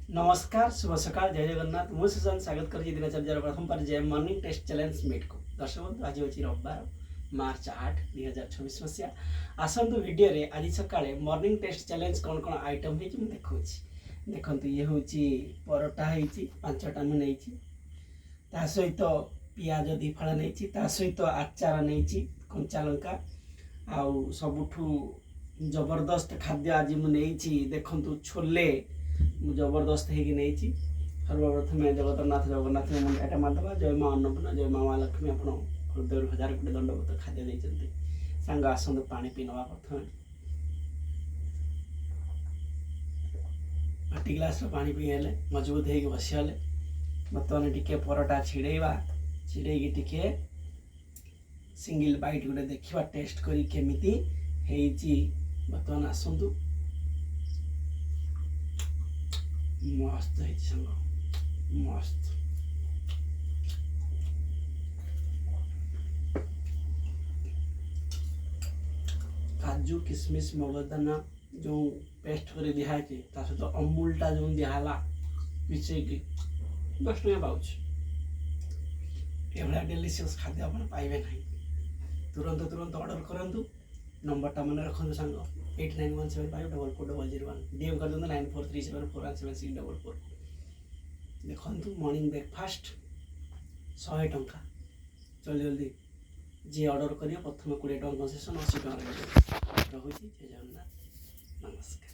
नमस्कार शुभ सकाळ जय जगन्नाथ मु सुशांत स्वागत कर दिनचर्यार प्रथम पर्याय मॉर्निंग टेस्ट चैलेंज मीट को दर्शक बंधु आज हूँ रविवार मार्च 8 2024 मसीहा आसतु भिडियो रे आज सका मॉर्निंग टेस्ट चैलेंज कौन कौन आइटम है देखा देखो ये हूँ परोटा होती 5टा मुझे सहित पियाज 2 फाड़ नहीं सहित आचार नहीं कंचा लंका आउ सबुठू जबरदस्त खाद्य आज मुझे देखु छोले जबरदस्त होगी सर्वप्रथम जगतरनाथ जगन्नाथ मुंडा मारदे जय माँ अन्नपूर्णा जय माँ महालक्ष्मी आप हृदय 1000 कोटी दंडवत खाद्य देते सांग आसतु पा पी नवा प्रथम पाटी ग्लास पा पीले मजबूत हो बसीगले बर्तमान T parotta छिड़ेवा छिड़े T single bite गोटे देखा टेस्ट करमी बर्तमान आसतु मस्त है संग मस्त काजू किशमिश मगदाना जो पेस्ट कर दिखाई सहित अमूल टा जो दिहला मिसेक 10 टका पाँच ये डेलीशियस खाद्य आप पाइबे ना तुरंत तुरंत ऑर्डर करूँ नंबरटा मन रखु सांग 8917544001 डीएम कर दिखाँ 9437417644 देखु मॉर्निंग ब्रेकफास्ट 100 टंका जल्दी जल्दी जी ऑर्डर करिए प्रथम 20 टंका कंसेसन 80 टंका रहुଛି जय जगन्नाथ नमस्कार।